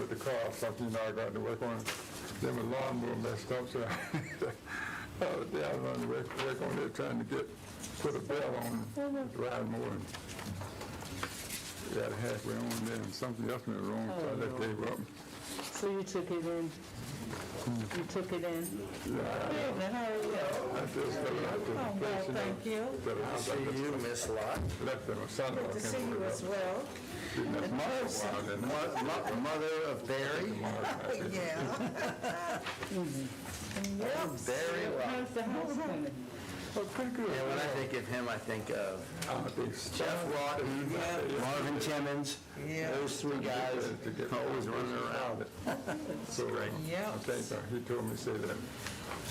with the car or something, I got to work on it. Then my lawnmower messed up, so I was on the work on it, trying to put a bell on the ride more. And got halfway on there, and something else went wrong, so I just gave up. So you took it in? You took it in? Yeah, How are you? I just got out to the Oh, place, well, thank you. See you, Miss Lott. Left my son-in-law. Good to see you as well. Mother of Barry. Yeah. Very well. How's the house coming? Oh, pretty good. And when I think of him, I think of Jeff Lawton, Marvin Timmons. Those three guys always running around. So, I think he told me, say that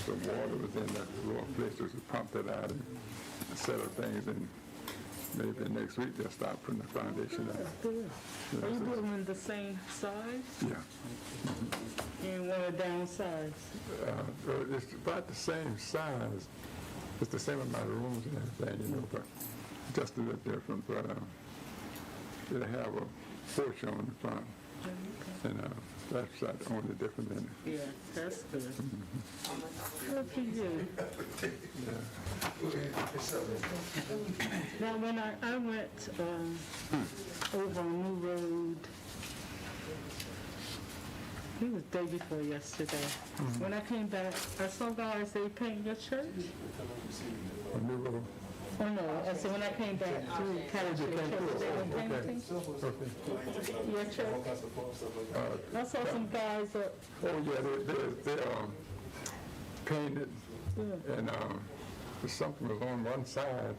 the water was in that little place, was pumped it out and set up things, and maybe next week they'll start putting the foundation out. Good. Are you doing the same size? Yeah. You want to downsize? It's about the same size. It's the same amount of rooms and everything, you know, but just a little different. But it'll have a porch on the front, and that's the only difference in it. Yeah, that's good. Good for you. Now, when I went over on New Road, it was the day before yesterday. When I came back, I saw guys, they paint your church. A new little, Oh, no, I said when I came back through Catholic Church, they were painting your church. I saw some guys up. oh yeah, they painted, and there's something was on one side,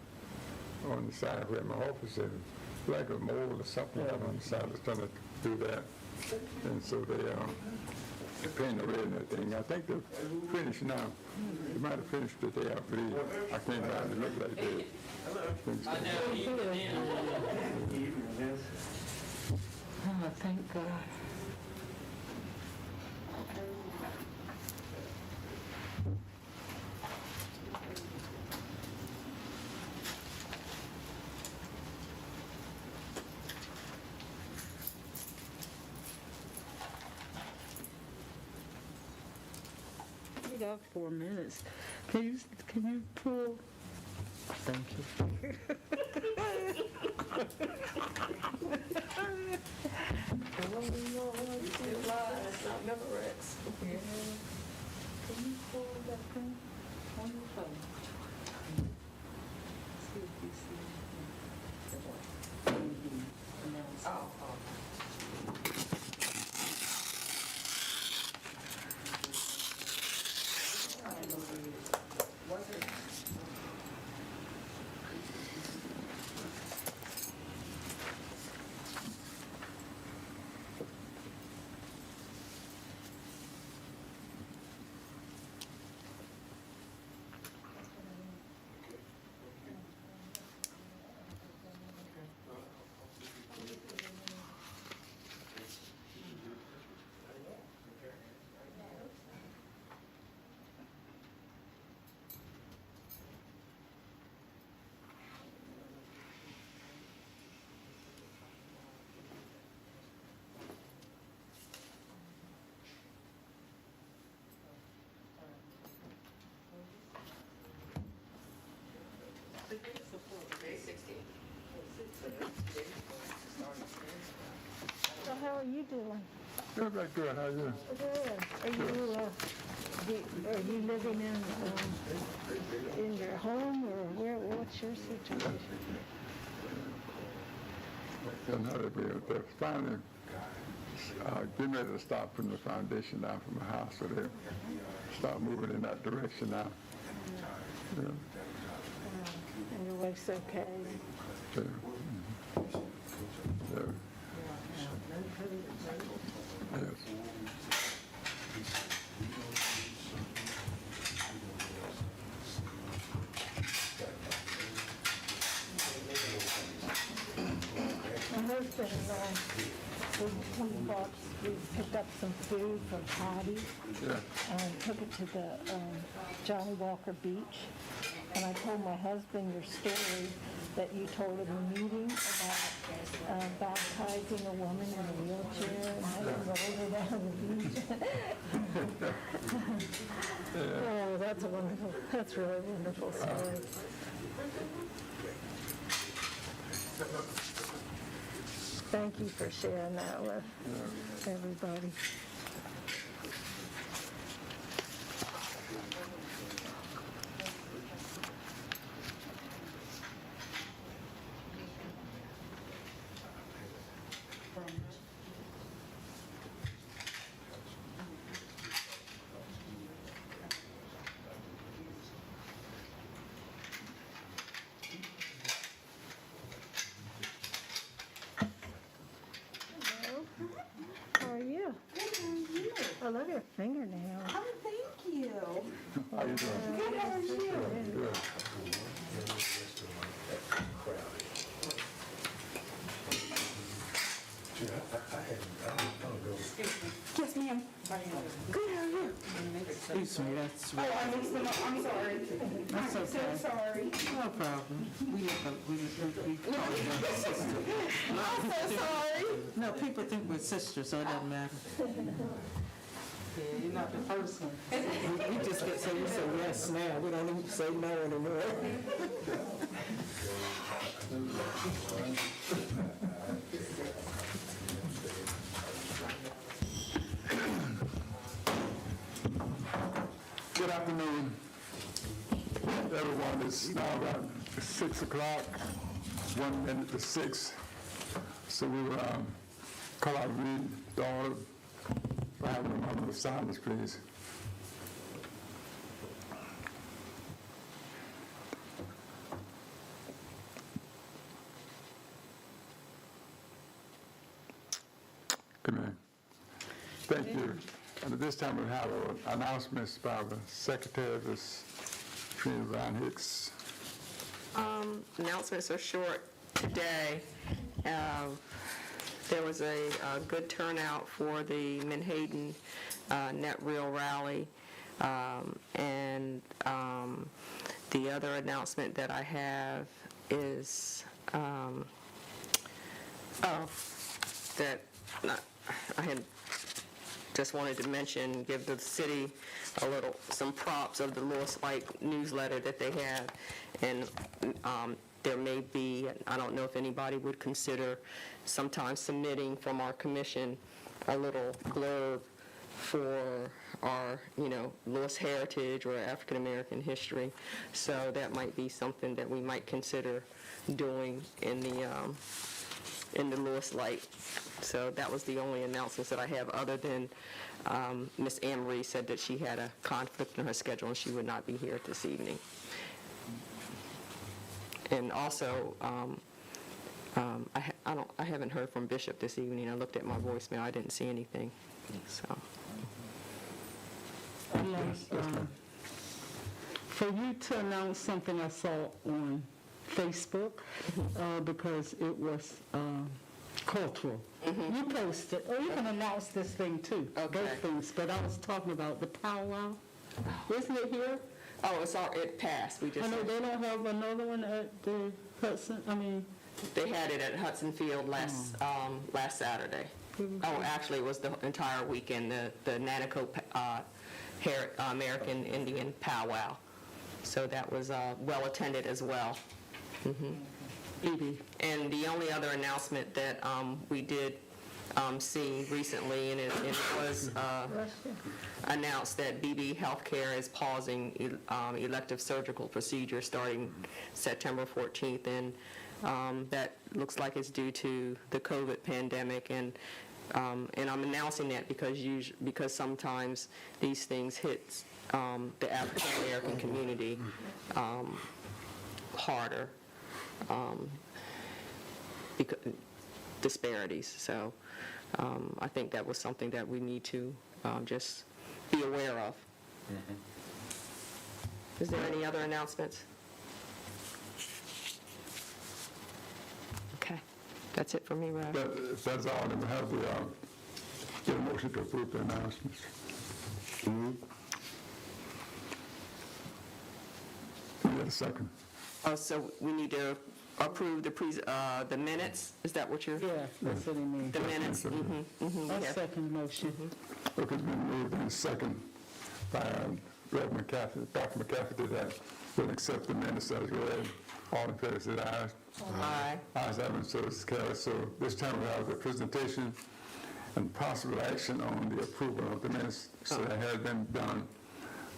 on the side where my office is, like a mold or something out on the side that's trying to do that. And so they painted red and everything. I think they're finished now. They might have finished today, I believe. I came by and it looked like they finished. Oh, thank God. You got 4 minutes. Can you pull? Thank you. Can you pull that thing on your phone? See if you see anything. So how are you doing? Good, very good. How are you? Good. Are you living in your home, or what's your situation? And they're finally getting ready to start putting the foundation down for my house, so they start moving in that direction now. Yeah. And your wife's okay? Yeah. Yeah. Yes. My husband and I, we picked up some food from Patty and took it to the Johnny Walker Beach. And I told my husband your story that you told in the meeting about baptizing a woman in a wheelchair and having a paddled it out of the beach. Oh, that's really a wonderful story. Thank you for sharing that with everybody. Hello. How are you? Good, how are you? I love your fingernails. Oh, thank you. How you doing? Good, how are you? Good. Yes, ma'am. Good, how are you? Excuse me, that's Oh, I mixed them up, I'm sorry. That's I'm okay. so sorry. no problem. We I'm so sorry. no, people think we're sisters, so it doesn't matter. Yeah, you're not the first one. We just get so used to yes now, we don't even say no anymore. Good afternoon, everyone. It's now about 6 o'clock, 1 minute to 6. So we will call out read the order. I have a moment of silence, please. Good night. Thank you. And at this time, we have announcements by the Secretary of this, Trina Brown Hicks. Announcements are short today. There was a good turnout for the Menhaden Net Real Rally. And the other announcement that I have is, I had just wanted to mention, give the city some props of the Lewes Light newsletter that they have. And there may be, I don't know if anybody would consider sometimes submitting from our commission a little blurb for our, Lewes heritage or African American history. So that might be something that we might consider doing in the Lewes Light. So that was the only announcements that I have, other than Miss Anne-Marie said that she had a conflict in her schedule and she would not be here this evening. And also, I haven't heard from Bishop this evening. I looked at my voicemail. I didn't see anything. So. For you to announce something I saw on Facebook, because it was cultural. You posted, or you can announce this thing too, Okay. both things, but I was talking about the powwow. Isn't it here? Oh, it passed. We I just know they don't have another one at the Hudson, they had it at Hudson Field last Saturday. Oh, actually, it was the entire weekend. The Nanaco American Indian powwow. So that was well attended as well. And the only other announcement that we did see recently, and it was announced that BB Healthcare is pausing elective surgical procedures starting September 14th, and that looks like it's due to the COVID pandemic. And I'm announcing that because sometimes these things hit the African American community harder. Because disparities. So I think that was something that we need to just be aware of. Is there any other announcements? Okay, that's it for me, Rev. If that's all, then we have the, get a motion to approve the announcements. We get a second. Oh, so we need to approve the minutes? Is that what you're? Yeah, that's what he means. The minutes? I'll second the motion. Okay, it's been moved and second by Reverend McCaffrey, Dr. McCaffrey, that will accept the minutes as read. All in favor, say aye. Aye. Ayes have it, so it's carried. So this time we have the presentation and possible action on the approval of the minutes. So that has been done.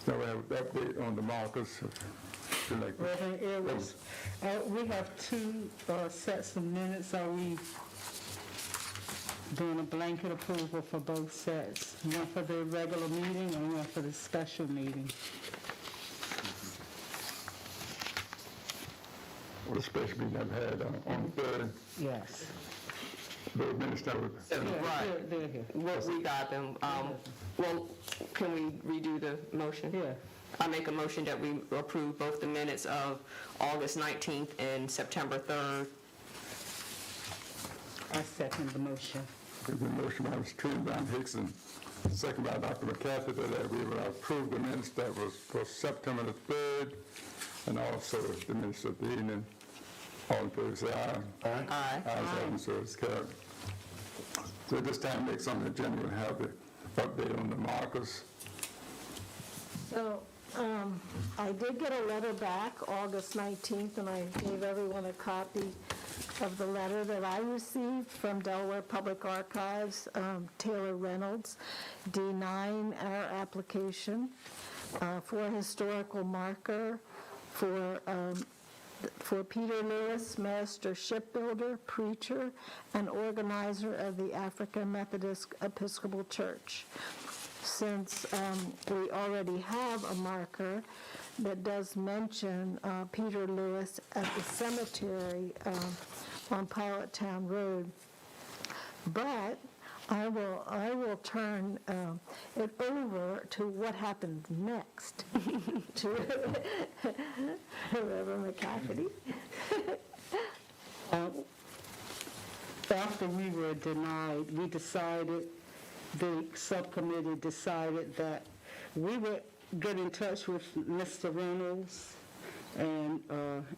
So we have an update on the markers. If you like. Reverend Edwards, we have two sets of minutes. Are we doing a blanket approval for both sets? One for the regular meeting and one for the special meeting? Well, the special meeting I've had on the 3rd, Yes. the minutes that were. Right. They're here. We got them. Well, can we redo the motion? Yeah. I make a motion that we approve both the minutes of August 19th and September 3rd. I second the motion. There's been a motion by Mr. Trina Brown Hickson, second by Dr. McCaffrey, that we will approve the minutes that was for September the 3rd, and also the minutes of the evening. All in favor, say aye. Aye. Ayes have it, so it's carried. So at this time, next on the agenda, we'll have the update on the markers. So, I did get a letter back August 19th, and I gave everyone a copy of the letter that I received from Delaware Public Archives. Taylor Reynolds denied our application for a historical marker for Peter Lewes, master shipbuilder, preacher, and organizer of the African Methodist Episcopal Church. Since we already have a marker that does mention Peter Lewes at the cemetery on Pilottown Road, but I will turn it over to what happened next to Reverend McCaffrey. After we were denied, the subcommittee decided that we would get in touch with Mr. Reynolds and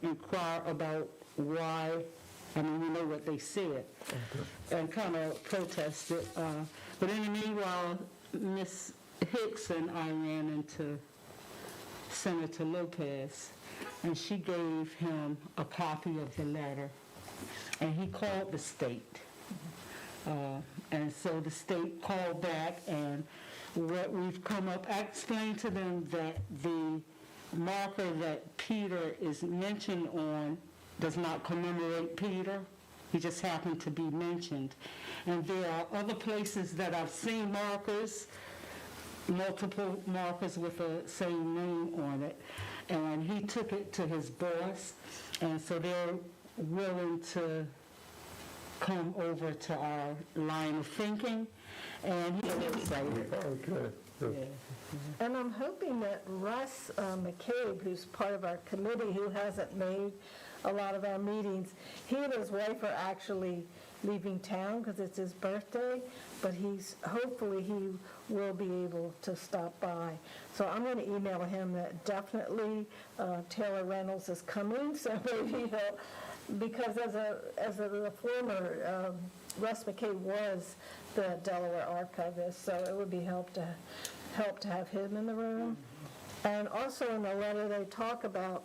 inquire about why. I mean, we know what they said, and kind of protested. But in the meanwhile, Ms. Hicks and I ran into Senator Lopez, and she gave him a copy of the letter, and he called the state. And so the state called back, and what we've come up, I explained to them that the marker that Peter is mentioned on does not commemorate Peter. He just happened to be mentioned. And there are other places that I've seen markers, multiple markers with the same name on it. And he took it to his boss, and so they're willing to come over to our line of thinking, and he's excited. Okay. Yeah. And I'm hoping that Russ McCabe, who's part of our committee, who hasn't made a lot of our meetings, he and his wife are actually leaving town because it's his birthday, but hopefully he will be able to stop by. So I'm going to email him that definitely Taylor Reynolds is coming, so maybe he'll, because as a former, Russ McCabe was the Delaware archivist, so it would be help to have him in the room. And also in the letter they talk about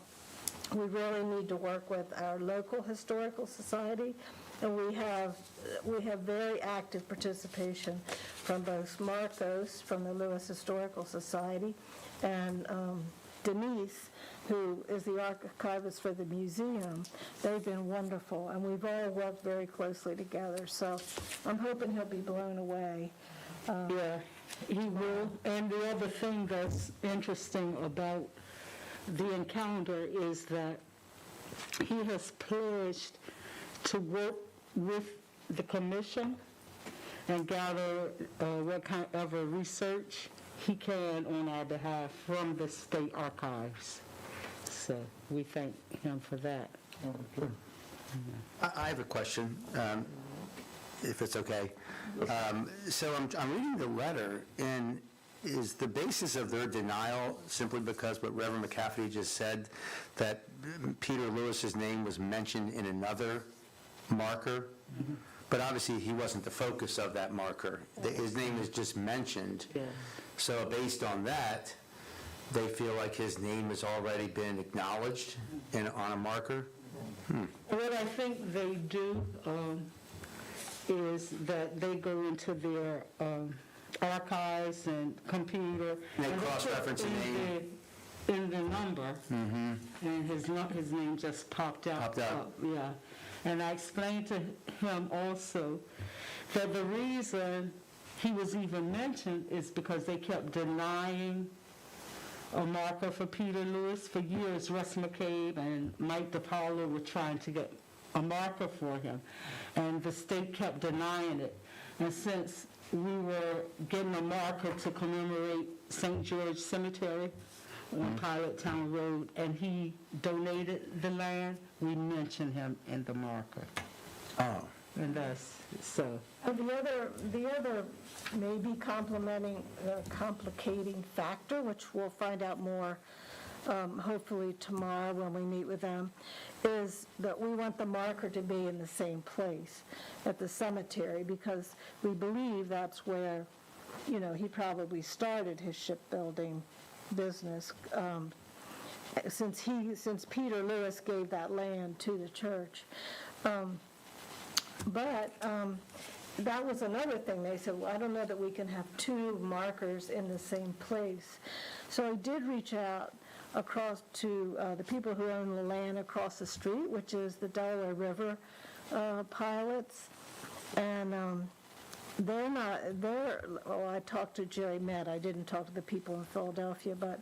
we really need to work with our local historical society, and we have very active participation from both Marcos from the Lewes Historical Society and Denise, who is the archivist for the museum. They've been wonderful, and we've all worked very closely together. So I'm hoping he'll be blown away. Yeah, he will. And the other thing that's interesting about the encounter is that he has pledged to work with the commission and gather what kind of research he can on our behalf from the state archives. So we thank him for that. Okay. I have a question, if it's okay. So I'm reading the letter, and is the basis of their denial simply because what Reverend McCafferty just said, that Peter Lewis's name was mentioned in another marker? But obviously, he wasn't the focus of that marker. His name is just mentioned. Yeah. So based on that, they feel like his name has already been acknowledged on a marker? What I think they do is that they go into their archives and computer. And they put cross-reference the name. in the number, and his name just popped out. Popped out. Yeah. And I explained to him also that the reason he was even mentioned is because they kept denying a marker for Peter Lewis. For years, Russ McCabe and Mike DiPaolo were trying to get a marker for him, and the state kept denying it. And since we were getting a marker to commemorate St. George Cemetery on Pilot Town Road, and he donated the land, we mentioned him in the marker. Oh. And that's, so, And the other maybe complicating factor, which we'll find out more hopefully tomorrow when we meet with them, is that we want the marker to be in the same place at the cemetery, because we believe that's where, he probably started his shipbuilding business, since Peter Lewis gave that land to the church. But that was another thing. They said, well, I don't know that we can have two markers in the same place. So I did reach out across to the people who own the land across the street, which is the Delaware River Pilots. And I talked to Jerry Met. I didn't talk to the people in Philadelphia, but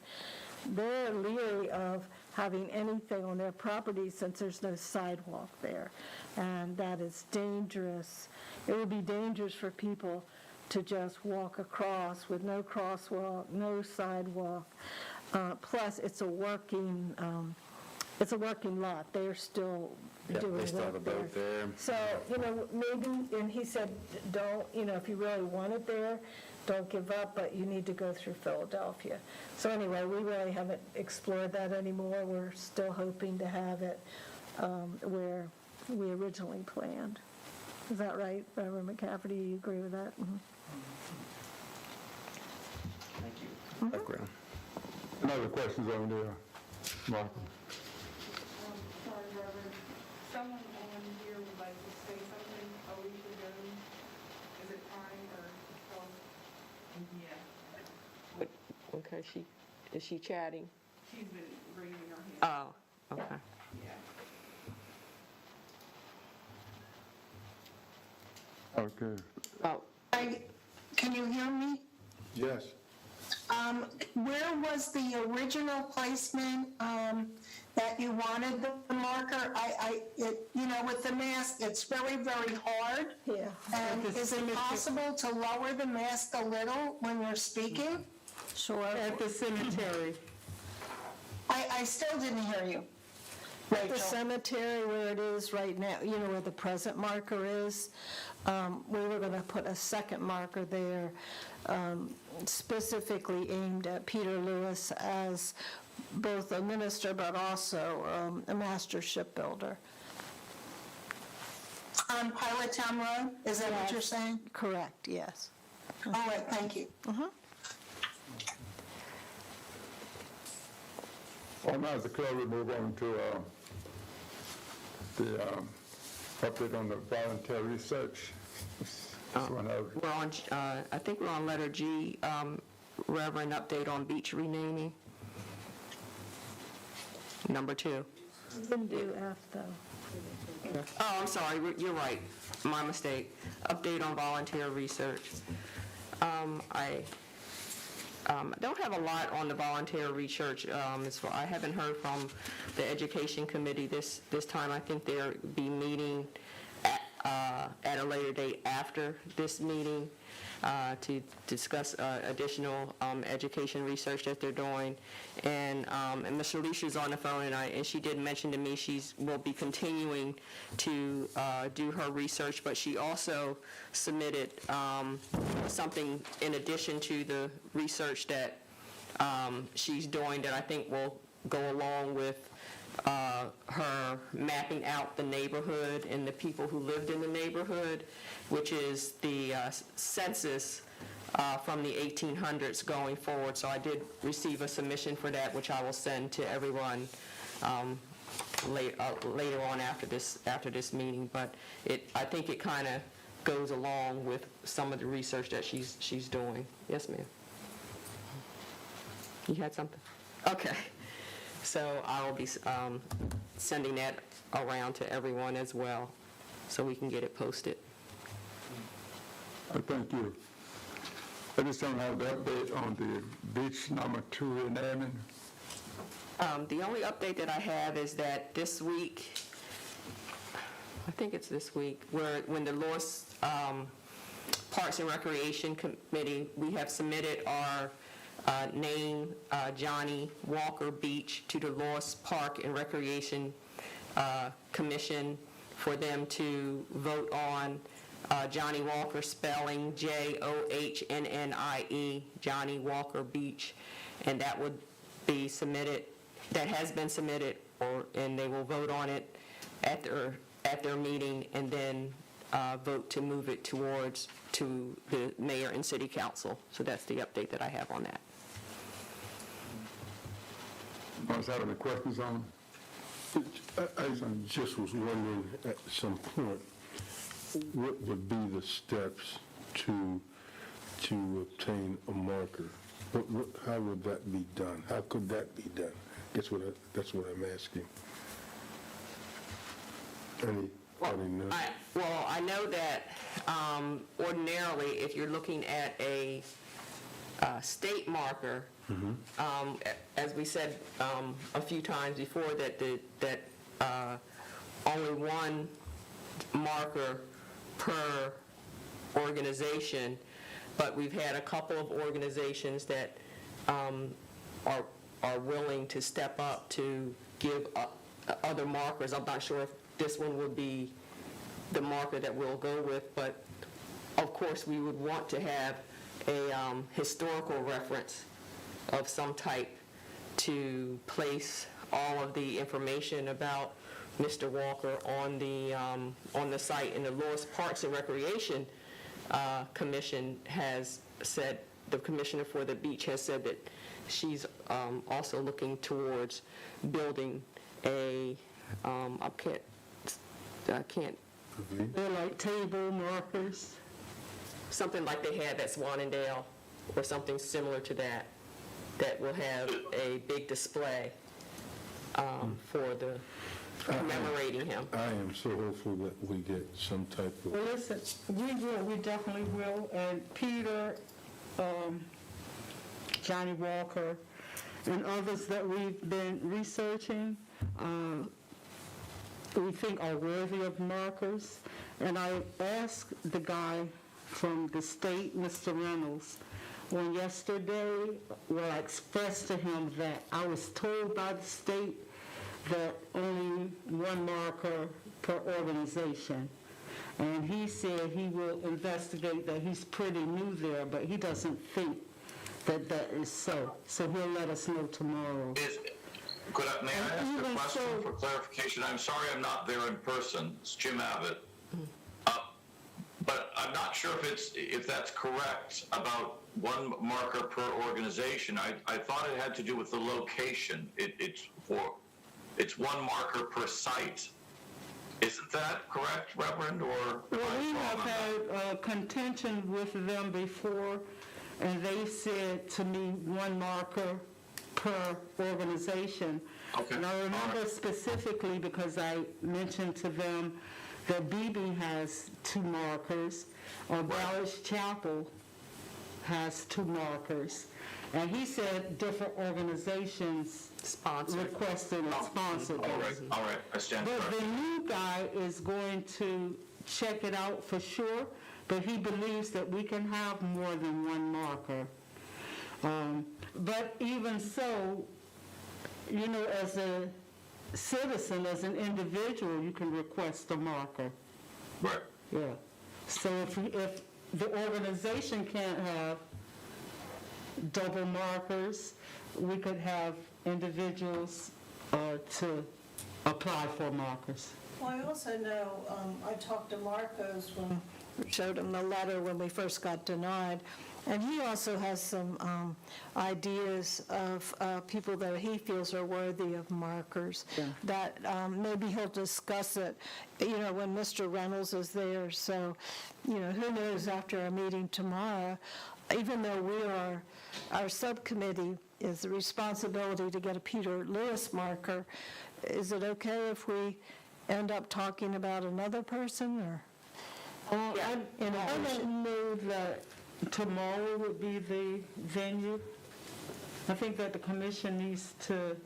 they're leery of having anything on their property since there's no sidewalk there. And that is dangerous. It would be dangerous for people to just walk across with no crosswalk, no sidewalk. Plus, it's a working lot. They're still doing They still have a work there. boat there. So, maybe, and he said, don't, if you really want it there, don't give up, but you need to go through Philadelphia. So anyway, we really haven't explored that anymore. We're still hoping to have it where we originally planned. Is that right, Reverend McCafferty? Do you agree with that? Mm-hmm. Background. Any other questions on there, Michael? Sorry, Reverend. Someone on here would like to say something. Alicia Jones. Is it fine or? Yeah. Okay, is she chatting? She's been raising her hand. Oh, okay. Yeah. Okay. Oh, Can you hear me? Yes. Where was the original placement that you wanted the marker? With the mask, it's very, very hard. Yeah. And is it possible to lower the mask a little when you're speaking? Sure. at the cemetery. I still didn't hear you. At the cemetery where it is right now, where the present marker is, we were going to put a second marker there specifically aimed at Peter Lewis as both a minister but also a master shipbuilder. On Pilot Town Road, is that what you're saying? Correct, yes. All right, thank you. Well, now, as the club, we move on to the update on the volunteer research. we're on, I think we're on letter G, Reverend, update on beach renaming. Number 2. Didn't do F, though. Oh, I'm sorry, you're right, my mistake. Update on volunteer research. I don't have a lot on the volunteer research. I haven't heard from the Education Committee this time. I think they'll be meeting at a later date after this meeting. to discuss additional education research that they're doing. And Ms. Alicia's on the phone, and she did mention to me will be continuing to do her research, but she also submitted something in addition to the research that she's doing that I think will go along with her mapping out the neighborhood and the people who lived in the neighborhood, which is the census from the 1800s going forward. So I did receive a submission for that, which I will send to everyone later on after this meeting. But I think it kind of goes along with some of the research that she's doing. Yes, ma'am. You had something? Okay. So I will be sending that around to everyone as well, so we can get it posted. Thank you. I just don't have the update on the beach number 2 in Ammon. The only update that I have is that this week, I think it's this week, when the Lewes Parks and Recreation Committee, we have submitted our name Johnny Walker Beach to the Lewes Park and Recreation Commission for them to vote on Johnny Walker spelling Johnnnie, Johnny Walker Beach, and that would be submitted, that has been submitted, and they will vote on it at their meeting, and then vote to move it to the mayor and city council. So that's the update that I have on that. Does have any questions on? I just was wondering at some point, what would be the steps to obtain a marker? How would that be done? How could that be done? That's what I'm asking. Anybody know? I know that ordinarily, if you're looking at a state marker, as we said a few times before, that only one marker per organization, but we've had a couple of organizations that are willing to step up to give other markers. I'm not sure if this one would be the marker that we'll go with, but of course we would want to have a historical reference of some type to place all of the information about Mr. Walker on the site. And the Lewes Parks and Recreation Commission has said, the commissioner for the beach has said that she's also looking towards building I can't, They're like table markers. something like they have at Swannondale or something similar to that will have a big display for the commemorating him. I am so hopeful that we get some type of... Well, listen, we definitely will, and Peter, Johnny Walker, and others that we've been researching, we think are worthy of markers. And I asked the guy from the state, Mr. Reynolds, when yesterday, I expressed to him that I was told by the state that only one marker per organization. And he said he will investigate that. He's pretty new there, but he doesn't think that that is so. So he'll let us know tomorrow. May I ask a question for clarification? I'm sorry I'm not there in person. It's Jim Abbott. But I'm not sure if that's correct about one marker per organization. I thought it had to do with the location. It's one marker per site. Isn't that correct, Reverend? Or Well, we have had contention with them before, and they said to me one marker per organization. Okay. And I remember specifically because I mentioned to them that BB has 2 markers, or Ballard's Chapel has 2 markers. And he said different organizations requested and sponsored those. All right, I stand But corrected. the new guy is going to check it out for sure, but he believes that we can have more than one marker. But even so, you know, as a citizen, as an individual, you can request a marker. Right. Yeah. So if the organization can't have double markers, we could have individuals to apply for markers. Well, I also know, I talked to Marcos when, showed him the letter when we first got denied, and he also has some ideas of people that he feels are worthy of markers, that maybe he'll discuss it, you know, when Mr. Reynolds is there. So, you know, who knows, after our meeting tomorrow, even though our subcommittee is the responsibility to get a Peter Lewes marker, is it okay if we end up talking about another person, or? I don't know that tomorrow would be the venue. I think that the commission needs to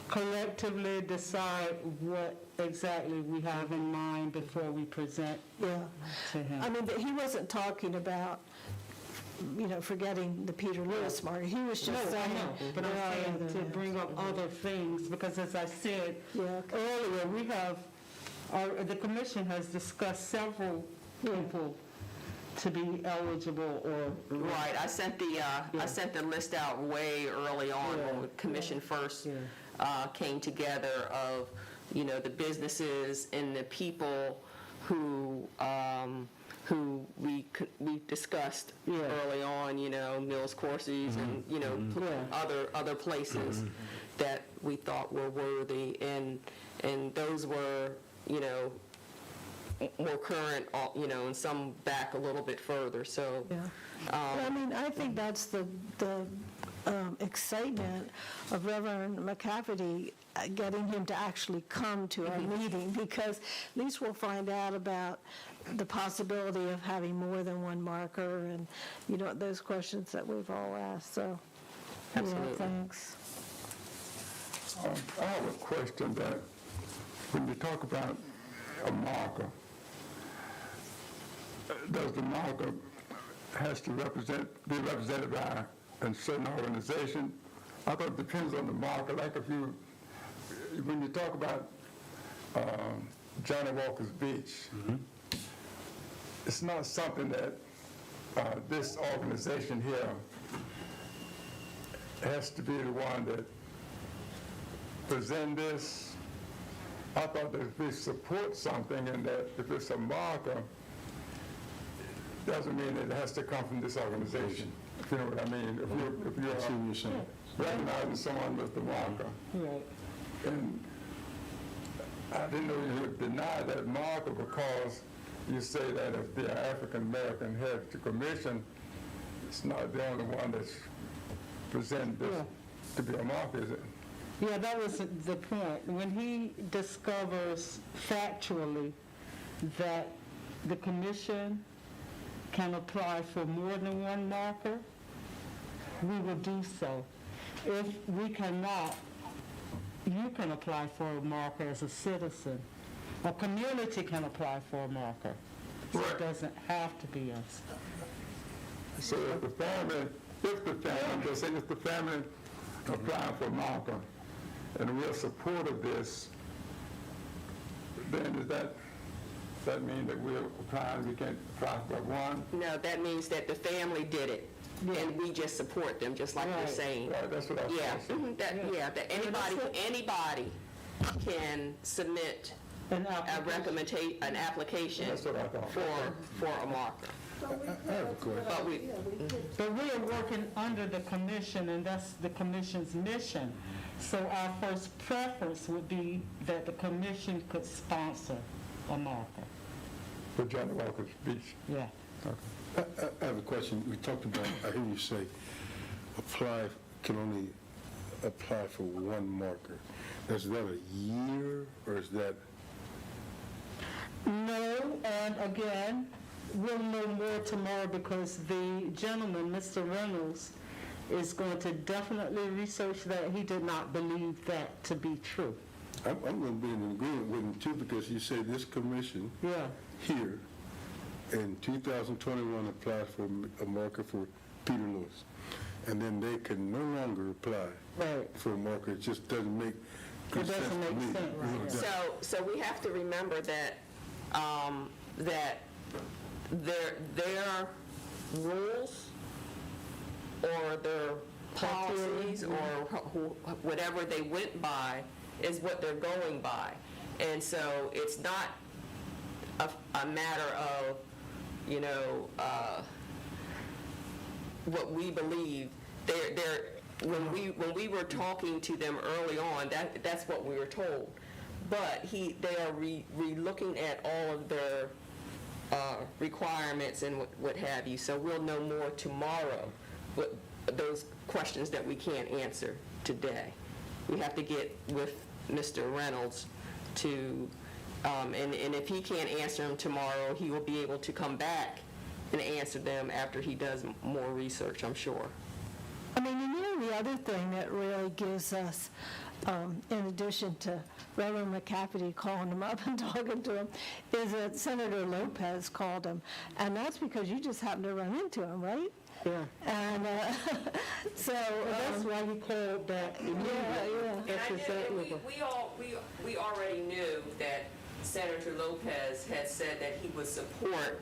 collectively decide what exactly we have in mind before we present to him. I mean, he wasn't talking about, you know, forgetting the Peter Lewes marker. He was just saying. But I'm saying to bring up other things, because as I said Yeah. earlier, the commission has discussed several people to be eligible or. Right, I sent the list out way early on when the commission first came together of, you know, the businesses and the people who we discussed early on, you know, Mills Courses and, you know, other places that we thought were worthy, and those were, you know, more current, you know, and some back a little bit further, so. Yeah. But I mean, I think that's the excitement of Reverend McCafferty, getting him to actually come to our meeting, because at least we'll find out about the possibility of having more than one marker, and, you know, those questions that we've all asked, so. Absolutely. Yeah, thanks. I have a question that when you talk about a marker, does the marker has to be represented by a certain organization? I thought it depends on the marker. Like when you talk about Johnny Walker's Beach, it's not something that this organization here has to be the one that present this. I thought that if we support something, and that if it's a marker, doesn't mean it has to come from this organization. If you know what I mean? If you're I see what you're saying. recognizing someone with the marker. Right. And I didn't know you would deny that marker, because you say that if the African American head to commission, it's not the only one that's presented this to be a marker, is it? Yeah, that was the point. When he discovers factually that the commission can apply for more than one marker, we will do so. If we cannot, you can apply for a marker as a citizen. A community can apply for a marker. So it doesn't have to be us. So if the family applying for a marker, and we're supportive of this, then does that mean that we're applying, we can't apply for one? No, that means that the family did it, and we just support them, just like you're saying. Right, that's what I was saying. That anybody can submit an application That's what I thought. for a marker. I have a question. But we are working under the commission, and that's the commission's mission. So our first preference would be that the commission could sponsor a marker. For Johnny Walker's Beach. Yeah. I have a question. We talked about, I hear you say, can only apply for one marker. Is that a year, or is that? No, and again, we'll know more tomorrow, because the gentleman, Mr. Reynolds, is going to definitely research that. He did not believe that to be true. I'm going to be in agreement with him too, because you say this commission here in 2021 apply for a marker for Peter Lewes, and then they can no longer apply Right. for a marker. It just doesn't make good It doesn't sense to make me. sense, You know, right. that- So we have to remember that, that their rules or their policies or whatever they went by is what they're going by. And so it's not a matter of, you know, what we believe. When we were talking to them early on, that's what we were told. But they are re-looking at all of their requirements and what have you. So we'll know more tomorrow, what those questions that we can't answer today. We have to get with Mr. Reynolds to, and if he can't answer them tomorrow, he will be able to come back and answer them after he does more research, I'm sure. I mean, and you know, the other thing that really gives us, in addition to Reverend McCafferty calling him up and talking to him, is that Senator Lopez called him. And that's because you just happened to run into him, right? Yeah. And so, That's why he called back immediately. yeah. That's exactly what- We already knew that Senator Lopez had said that he would support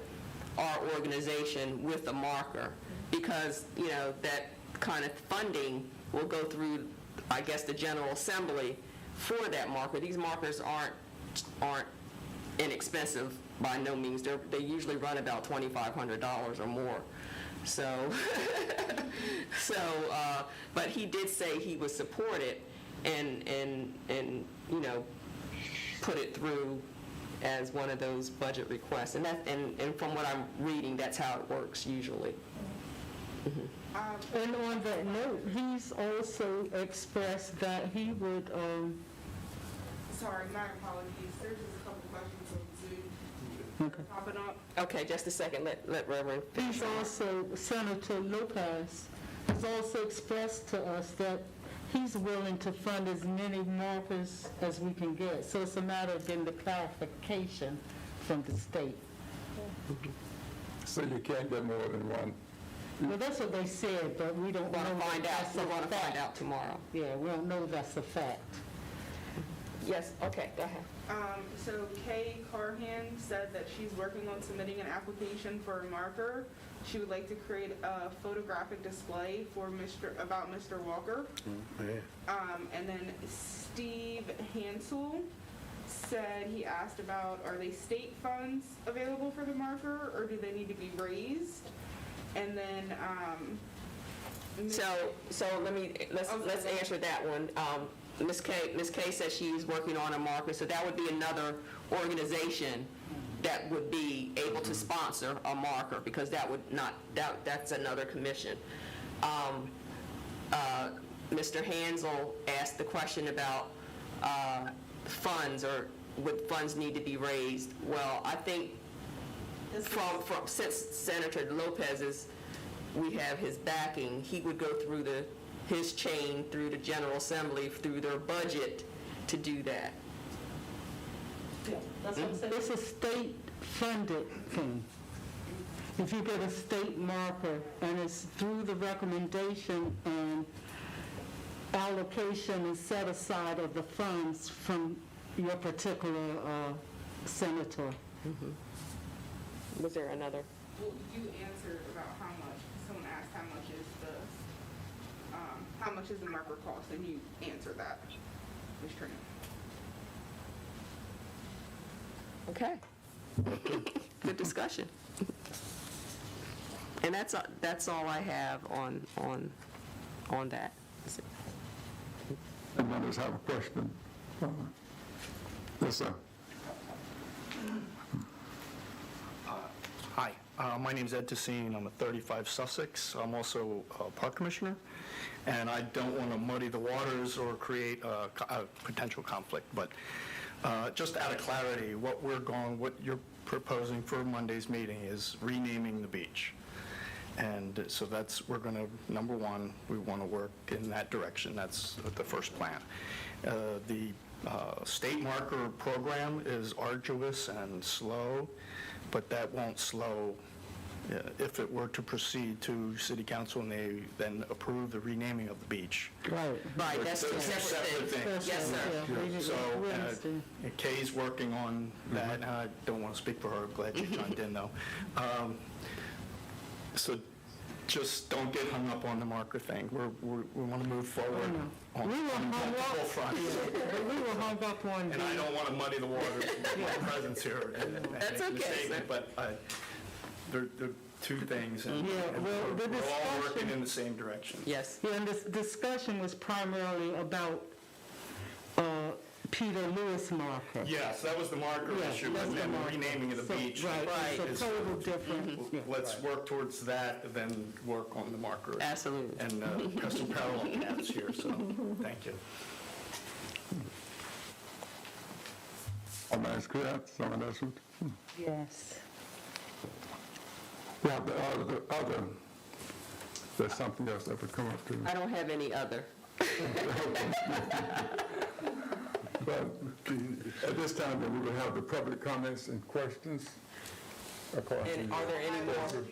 our organization with a marker because, you know, that kind of funding will go through, I guess, the General Assembly for that marker. These markers aren't inexpensive by no means. They usually run about $2,500 or more. So, but he did say he would support it and you know, put it through as one of those budget requests. And from what I'm reading, that's how it works usually. And on that note, he's also expressed that he would, Sorry, my apologies. There's just a couple questions on Zoom popping up. Okay, just a second. Let Reverend finish. he's also, Senator Lopez has also expressed to us that he's willing to fund as many markers as we can get. So it's a matter of getting the clarification from the state. So you can't get more than one. Well, that's what they said, but we don't know. We're going to if find out. that's a We're going to find fact. out tomorrow. Yeah, we don't know if that's a fact. Yes, okay, go ahead. So Kay Carhan said that she's working on submitting an application for a marker. She would like to create a photographic display for about Mr. Walker. Man. And then Steve Hansel said, he asked about, are they state funds available for the marker or do they need to be raised? And then, So let's answer that one. Ms. Kay says she's working on a marker, so that would be another organization that would be able to sponsor a marker, because that's another commission. Mr. Hansel asked the question about funds, or would funds need to be raised? Well, I think since Senator Lopez's, we have his backing, he would go through his chain through the General Assembly, through their budget to do that. It's a state-funded thing. If you get a state marker, and it's through the recommendation and allocation and set aside of the funds from your particular senator. Was there another? well, you answered about how much. Someone asked how much is the marker cost, and you answered that, Ms. Turner. Okay. Good discussion. And that's all I have on that. And I just have a question. Yes, sir. Hi, my name's Ed Tessine. I'm at 35 Sussex. I'm also a park commissioner, and I don't want to muddy the waters or create a potential conflict, but just out of clarity, what you're proposing for Monday's meeting is renaming the beach. And so we're going to, number one, we want to work in that direction. That's the first plan. The state marker program is arduous and slow, but that won't slow, if it were to proceed to city council and they then approve the renaming of the beach. Right. Right, that's two Those are separate things. Yes, sir. Yeah, So, we understand. Kay's working on that, I don't want to speak for her, I'm glad you chimed in, though. So just don't get hung up on the marker thing. We want to move forward on We were hung multiple up, fronts. we were hung up on And I the, don't want to muddy the waters with my presence here and That's make a okay, statement, sir. but they're two things, and Yeah, and well, the we're all working discussion- in the same direction. Yes. yeah, and this discussion was primarily about Peter Lewes marker. Yes, that was the marker Yeah, issue, that's and the then the marker. renaming of the So, beach. Right, Right. it's a total different, yeah. Let's work towards that, then work on the marker. Absolutely. And got some parallel paths here, so thank you. All minds clear, someone else would? Yes. Yeah, the other, there's something else that would come up too. I don't have any other. But at this time, then, we will have the public comments and questions. And are there any more?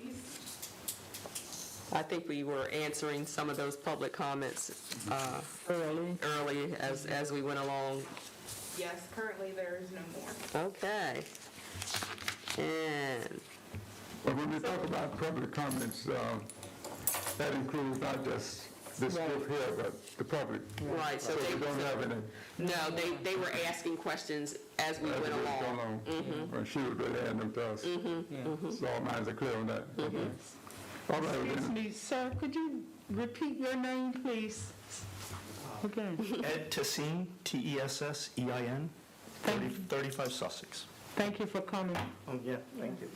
I think we were answering some of those public comments early as we went along. Yes, currently there is no more. Okay. And, But when we talk about public comments, that includes not just this group here, but the public. right, so So we don't have any. no, they were asking questions as we went along. When she was really adding them to us. So all minds are clear on that. All right, Excuse then. me, sir, could you repeat your name, please? Again. Ed Tessin, Tessein, 35 Sussex. Thank you for coming. Oh, yeah, thank you.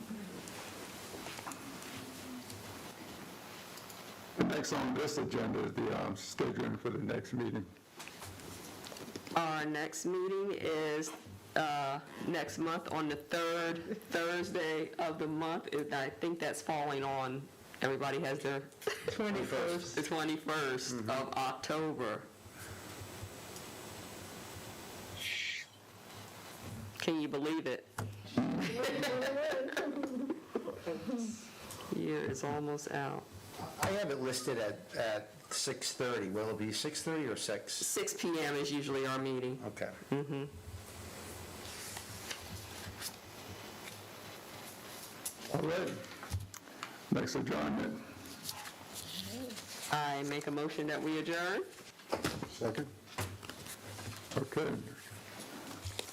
Next on this agenda is the scheduling for the next meeting. Our next meeting is next month on the third Thursday of the month. I think that's falling on, everybody has their 21st. the 21st of October. Can you believe it? Year is almost out. I have it listed at 6:30. Will it be 6:30 or 6? 6 p.m. is usually our meeting. Okay. All right. Next adjournment. I make a motion that we adjourn. Second. Okay.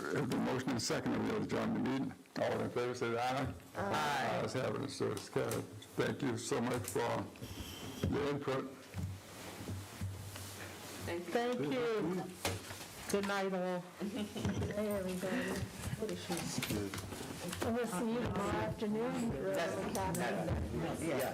There's been motion and second, and we'll adjourn the meeting. All in favor, say aye. Aye. Ayes have it, so it's carried. Thank you so much for your input. Thank you. Good night, all. Hey, everybody. We'll see you tomorrow afternoon. Yeah.